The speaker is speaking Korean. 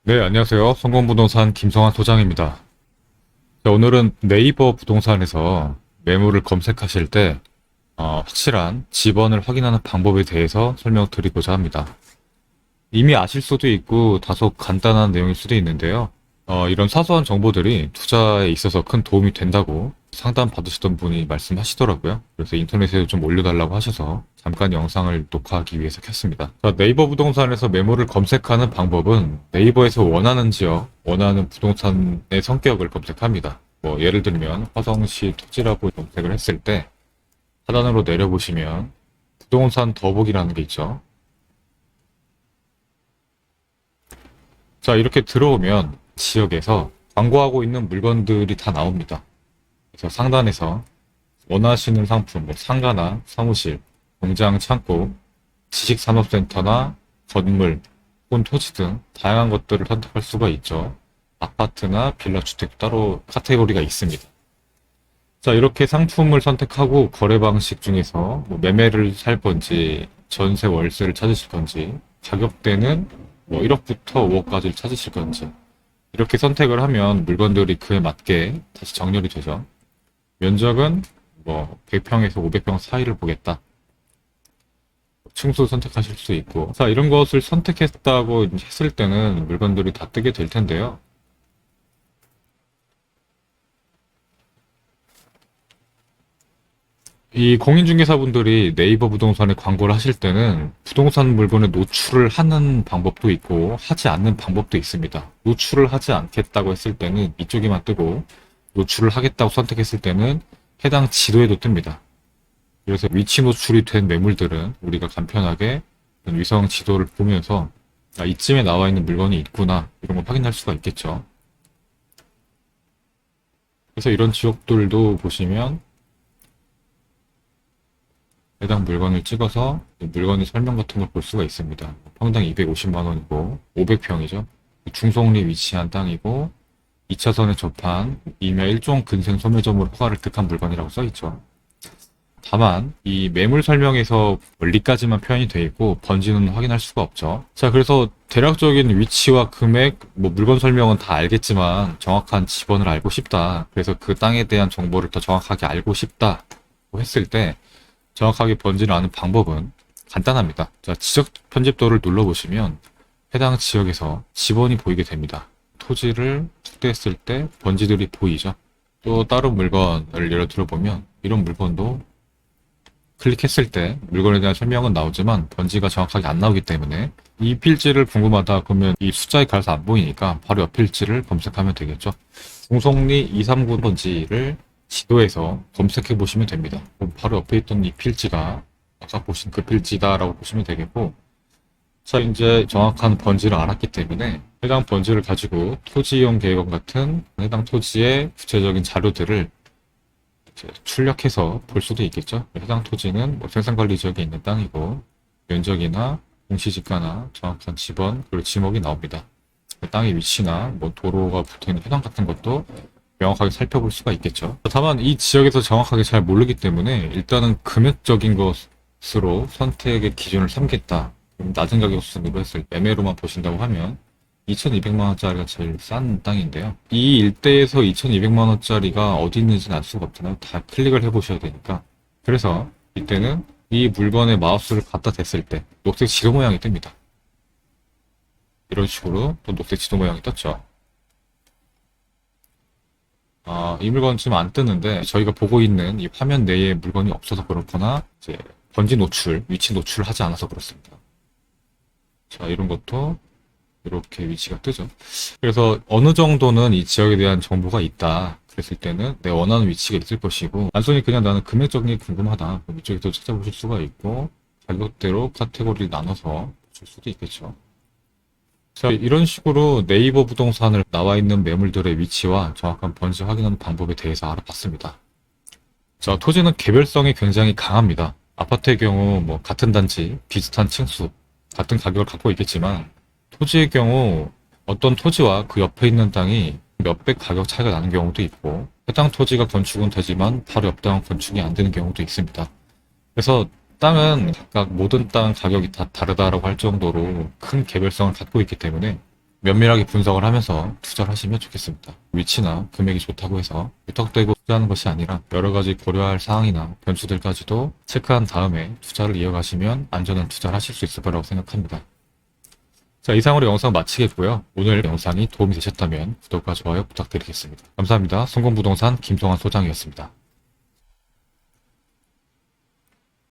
네, 안녕하세요. 성공부동산 김성환 소장입니다. 자, 오늘은 네이버 부동산에서 매물을 검색하실 때 확실한 지번을 확인하는 방법에 대해서 설명드리고자 합니다. 이미 아실 수도 있고 다소 간단한 내용일 수도 있는데요. 이런 사소한 정보들이 투자에 있어서 큰 도움이 된다고 상담 받으시던 분이 말씀하시더라고요. 그래서 인터넷에 좀 올려달라고 하셔서 잠깐 영상을 녹화하기 위해서 켰습니다. 자, 네이버 부동산에서 매물을 검색하는 방법은 네이버에서 원하는 지역, 원하는 부동산의 성격을 검색합니다. 뭐 예를 들면 화성시 토지라고 검색을 했을 때 하단으로 내려보시면 부동산 더보기라는 게 있죠. 자, 이렇게 들어오면 지역에서 광고하고 있는 물건들이 다 나옵니다. 그래서 상단에서 원하시는 상품, 뭐 상가나 사무실, 공장, 창고, 지식산업센터나 건물, 혹은 토지 등 다양한 것들을 선택할 수가 있죠. 아파트나 빌라 주택 따로 카테고리가 있습니다. 자, 이렇게 상품을 선택하고 거래 방식 중에서 뭐 매매를 살 건지, 전세 월세를 찾으실 건지, 가격대는 뭐 1억부터 5억까지를 찾으실 건지, 이렇게 선택을 하면 물건들이 그에 맞게 다시 정렬이 되죠. 면적은 뭐 100평에서 500평 사이를 보겠다. 층수 선택하실 수 있고. 자, 이런 것을 선택했다고 했을 때는 물건들이 다 뜨게 될 텐데요. 이 공인중개사분들이 네이버 부동산에 광고를 하실 때는 부동산 물건을 노출을 하는 방법도 있고 하지 않는 방법도 있습니다. 노출을 하지 않겠다고 했을 때는 이쪽에만 뜨고 노출을 하겠다고 선택했을 때는 해당 지도에도 뜹니다. 그래서 위치 노출이 된 매물들은 우리가 간편하게 위성 지도를 보면서 이쯤에 나와 있는 물건이 있구나 이런 걸 확인할 수가 있겠죠. 그래서 이런 지역들도 보시면 해당 물건을 찍어서 물건의 설명 같은 걸 볼 수가 있습니다. 평당 250만 원이고 500평이죠. 중송리에 위치한 땅이고 2차선에 접한 이며 1종 근생 소매점으로 허가를 득한 물건이라고 써있죠. 다만 이 매물 설명에서 멀리까지만 표현이 되어 있고 번지는 확인할 수가 없죠. 자, 그래서 대략적인 위치와 금액, 뭐 물건 설명은 다 알겠지만 정확한 지번을 알고 싶다. 그래서 그 땅에 대한 정보를 더 정확하게 알고 싶다 했을 때 정확하게 번지를 아는 방법은 간단합니다. 자, 지적 편집도를 눌러보시면 해당 지역에서 지번이 보이게 됩니다. 토지를 특대했을 때 번지들이 보이죠. 또 다른 물건을 예를 들어보면 이런 물건도 클릭했을 때 물건에 대한 설명은 나오지만 번지가 정확하게 안 나오기 때문에 이 필지를 궁금하다 그러면 이 숫자에 가려서 안 보이니까 바로 옆 필지를 검색하면 되겠죠. 중송리 239 번지를 지도에서 검색해 보시면 됩니다. 그럼 바로 옆에 있던 이 필지가 아까 보신 그 필지다라고 보시면 되겠고, 자, 이제 정확한 번지를 알았기 때문에 해당 번지를 가지고 토지 이용 계획안 같은 해당 토지의 구체적인 자료들을 출력해서 볼 수도 있겠죠. 해당 토지는 뭐 생산관리 지역에 있는 땅이고 면적이나 공시지가나 정확한 지번 그리고 지목이 나옵니다. 땅의 위치나 뭐 도로가 붙어있는 회당 같은 것도 명확하게 살펴볼 수가 있겠죠. 다만 이 지역에서 정확하게 잘 모르기 때문에 일단은 금액적인 것으로 선택의 기준을 삼겠다. 낮은 가격 수준으로 했을 때 매매로만 보신다고 하면 2,200만 원짜리가 제일 싼 땅인데요. 이 일대에서 2,200만 원짜리가 어디 있는지는 알 수가 없잖아요. 다 클릭을 해보셔야 되니까. 그래서 이때는 이 물건에 마우스를 갖다 댔을 때 녹색 지도 모양이 뜹니다. 이런 식으로 또 녹색 지도 모양이 떴죠. 이 물건 지금 안 뜨는데 저희가 보고 있는 이 화면 내에 물건이 없어서 그렇거나 이제 번지 노출, 위치 노출을 하지 않아서 그렇습니다. 자, 이런 것도 이렇게 위치가 뜨죠. 그래서 어느 정도는 이 지역에 대한 정보가 있다. 그랬을 때는 내 원하는 위치가 있을 것이고 단순히 그냥 나는 금액적인 게 궁금하다. 그럼 이쪽에서 찾아보실 수가 있고 가격대로 카테고리를 나눠서 보실 수도 있겠죠. 자, 이런 식으로 네이버 부동산을 나와 있는 매물들의 위치와 정확한 번지 확인하는 방법에 대해서 알아봤습니다. 자, 토지는 개별성이 굉장히 강합니다. 아파트의 경우 뭐 같은 단지, 비슷한 층수, 같은 가격을 갖고 있겠지만 토지의 경우 어떤 토지와 그 옆에 있는 땅이 몇백 가격 차이가 나는 경우도 있고 해당 토지가 건축은 되지만 바로 옆 땅은 건축이 안 되는 경우도 있습니다. 그래서 땅은 각각 모든 땅 가격이 다 다르다라고 할 정도로 큰 개별성을 갖고 있기 때문에 면밀하게 분석을 하면서 투자를 하시면 좋겠습니다. 위치나 금액이 좋다고 해서 무턱대고 투자하는 것이 아니라 여러 가지 고려할 사항이나 변수들까지도 체크한 다음에 투자를 이어가시면 안전한 투자를 하실 수 있을 거라고 생각합니다. 자, 이상으로 영상 마치겠고요. 오늘 영상이 도움이 되셨다면 구독과 좋아요 부탁드리겠습니다. 감사합니다. 성공부동산 김성환 소장이었습니다.